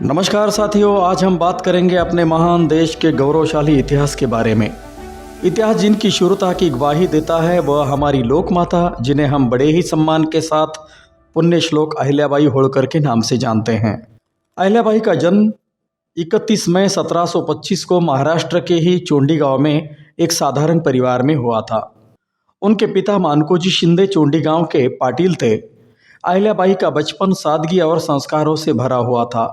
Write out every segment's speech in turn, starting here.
नमस्कार साथियों, आज हम बात करेंगे अपने महान देश के गौरवशाली इतिहास के बारे में। इतिहास जिनकी शूरता की गवाही देता है वह हमारी लोक माता, जिन्हें हम बड़े ही सम्मान के साथ पुण्य श्लोक अहिल्याबाई होळकर के नाम से जानते हैं। अहिल्याबाई का जन्म 31 मई 1725 को महाराष्ट्र के ही चोंडी गांव में एक साधारण परिवार में हुआ था। उनके पिता मानकोजी शिंदे चोंडी गांव के पाटिल थे। अहिल्याबाई का बचपन सादगी और संस्कारों से भरा हुआ था।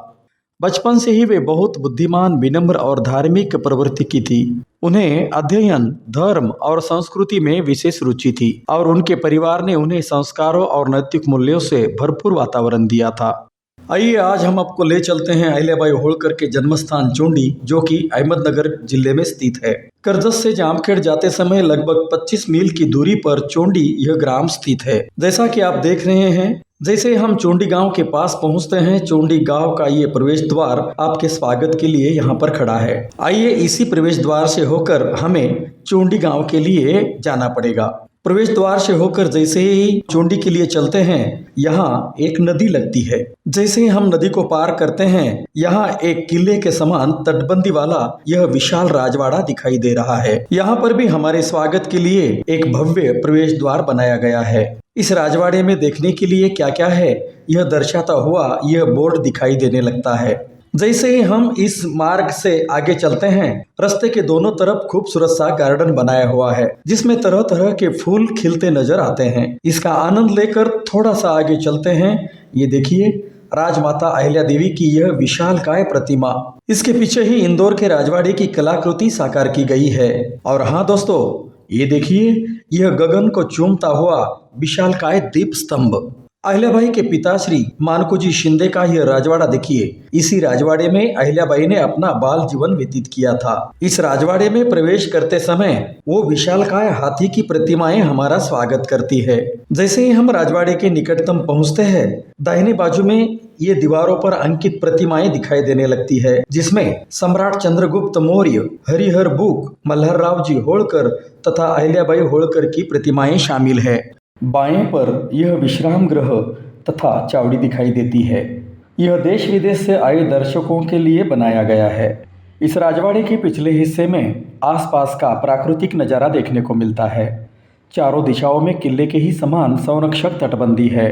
बचपन से ही वे बहुत बुद्धिमान, विनम्र और धार्मिक प्रवृत्ति की थी। उन्हें अध्ययन, धर्म और संस्कृति में विशेष रुचि थी और उनके परिवार ने उन्हें संस्कारों और नैतिक मूल्यों से भरपूर वातावरण दिया था। आइए आज हम आपको ले चलते हैं अहिल्याबाई होळकर के जन्मस्थान चोंडी, जो कि अहमदनगर जिले में स्थित है। कर्जत से जामखेड़ जाते समय लगभग 25 मील की दूरी पर चोंडी यह ग्राम स्थित है। जैसा कि आप देख रहे हैं, जैसे हम चोंडी गांव के पास पहुंचते हैं, चोंडी गांव का ये प्रवेश द्वार आपके स्वागत के लिए यहाँ पर खड़ा है। आइए इसी प्रवेश द्वार से होकर हमें चोंडी गांव के लिए जाना पड़ेगा। प्रवेश द्वार से होकर जैसे ही चोंडी के लिए चलते हैं, यहाँ एक नदी लगती है। जैसे ही हम नदी को पार करते हैं, यहाँ एक किले के समान तटबंदी वाला यह विशाल राजवाड़ा दिखाई दे रहा है। यहाँ पर भी हमारे स्वागत के लिए एक भव्य प्रवेश द्वार बनाया गया है। इस राजवाड़े में देखने के लिए क्या क्या है, यह दर्शाता हुआ यह बोर्ड दिखाई देने लगता है। जैसे ही हम इस मार्ग से आगे चलते हैं, रास्ते के दोनों तरफ खूबसूरत सा गार्डन बनाया हुआ है, जिसमें तरह तरह के फूल खिलते नजर आते हैं। इसका आनंद लेकर थोड़ा सा आगे चलते हैं। ये देखिए, राजमाता अहिल्या देवी की यह विशालकाय प्रतिमा, इसके पीछे ही इंदौर के राजवाड़े की कलाकृति साकार की गई है। और हाँ दोस्तों, ये देखिए, यह गगन को चूमता हुआ विशालकाय दीप स्तंभ। अहिल्याबाई के पिता श्री मानकोजी शिंदे का यह राजवाड़ा देखिए। इसी राजवाड़े में अहिल्याबाई ने अपना बाल जीवन व्यतीत किया था। इस राजवाड़े में प्रवेश करते समय वो विशालकाय हाथी की प्रतिमाएं हमारा स्वागत करती है। जैसे ही हम राजवाड़े के निकटतम पहुंचते हैं, दाहिने बाजू में ये दीवारों पर अंकित प्रतिमाएं दिखाई देने लगती है, जिसमें सम्राट चंद्रगुप्त मौर्य, हरिहर बुक, मल्हारराव जी होळकर तथा अहिल्याबाई होळकर की प्रतिमाएं शामिल है। बाएं पर यह विश्राम गृह तथा चावड़ी दिखाई देती है। यह देश विदेश से आए दर्शकों के लिए बनाया गया है। इस राजवाड़े के पिछले हिस्से में आसपास का प्राकृतिक नज़ारा देखने को मिलता है। चारों दिशाओं में किले के ही समान संरक्षक तटबंदी है।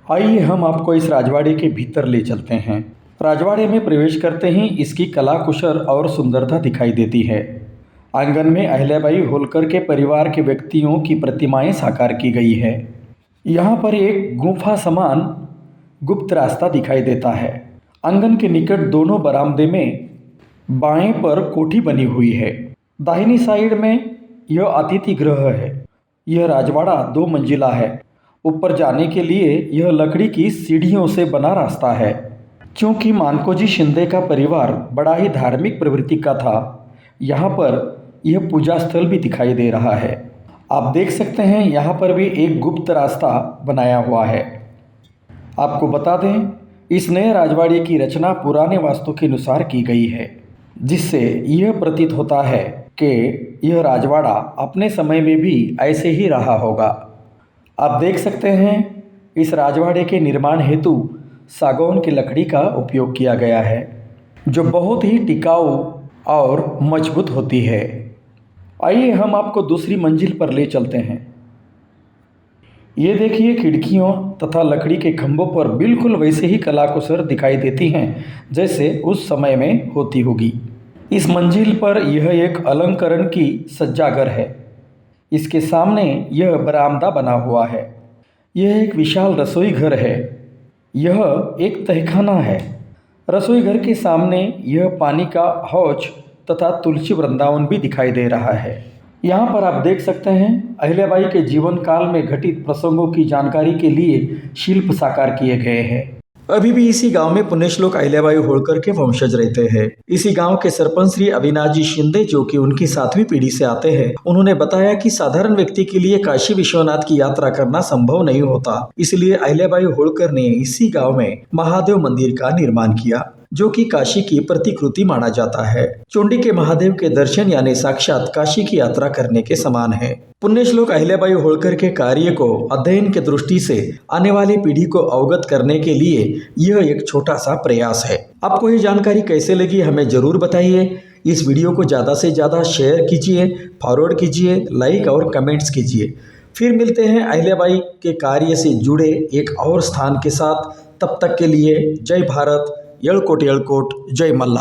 आइए हम आपको इस राजवाड़े के भीतर ले चलते हैं। राजवाड़े में प्रवेश करते ही इसकी कला कुशल और सुंदरता दिखाई देती है। आंगन में अहिल्याबाई होळकर के परिवार के व्यक्तियों की प्रतिमाएं साकार की गई है। यहाँ पर एक गुफा समान गुप्त रास्ता दिखाई देता है। आंगन के निकट दोनों बरामदे में बाएं पर कोठी बनी हुई है। दाहिनी साइड में यह अतिथि गृह है। यह राजवाड़ा 2 मंजिला है। ऊपर जाने के लिए यह लकड़ी की सीढ़ियों से बना रास्ता है। क्योंकि मानकोजी शिंदे का परिवार बड़ा ही धार्मिक प्रवृत्ति का था, यहाँ पर यह पूजा स्थल भी दिखाई दे रहा है। आप देख सकते हैं, यहाँ पर भी एक गुप्त रास्ता बनाया हुआ है। आपको बता दें, इस नए राजवाड़े की रचना पुराने वास्तु के अनुसार की गई है, जिससे यह प्रतीत होता है कि यह राजवाड़ा अपने समय में भी ऐसे ही रहा होगा। आप देख सकते हैं, इस राजवाड़े के निर्माण हेतु सागौन की लकड़ी का उपयोग किया गया है, जो बहुत ही टिकाऊ और मजबूत होती है। आइए हम आपको दूसरी मंजिल पर ले चलते हैं। ये देखिए, खिड़कियों तथा लकड़ी के खंभों पर बिल्कुल वैसे ही कलाकुसर दिखाई देती हैं जैसे उस समय में होती होगी। इस मंजिल पर यह एक अलंकरण की सज्जागर है। इसके सामने यह बरामदा बना हुआ है। यह एक विशाल रसोई घर है। यह एक तहखाना है। रसोई घर के सामने यह पानी का हौज तथा तुलसी वृंदावन भी दिखाई दे रहा है। यहाँ पर आप देख सकते हैं, अहिल्याबाई के जीवन काल में घटित प्रसंगों की जानकारी के लिए शिल्प साकार किए गए हैं। अभी भी इसी गांव में पुण्यश्लोक अहिल्याबाई होळकर के वंशज रहते हैं। इसी गांव के सरपंच श्री अविनाश जी शिंदे, जो कि उनकी 7वीं पीढ़ी से आते हैं, उन्होंने बताया कि साधारण व्यक्ति के लिए काशी विश्वनाथ की यात्रा करना संभव नहीं होता, इसलिए अहिल्याबाई होळकर ने इसी गांव में महादेव मंदिर का निर्माण किया। जो कि काशी की प्रतिकृति माना जाता है। चुंडी के महादेव के दर्शन यानी साक्षात काशी की यात्रा करने के समान है। पुण्य श्लोक अहिल्याबाई होळकर के कार्य को अध्ययन के दृष्टि से आने वाली पीढ़ी को अवगत करने के लिए यह एक छोटा सा प्रयास है। आपको ये जानकारी कैसे लगी हमें जरूर बताइए। इस वीडियो को ज़्यादा से ज़्यादा शेयर कीजिए, फॉरवर्ड कीजिए, लाइक और कमेंट्स कीजिए। फिर मिलते हैं अहिल्याबाई के कार्य से जुड़े एक और स्थान के साथ। तब तक के लिए जय भारत, येळकोट येळकोट, जय मल्हार।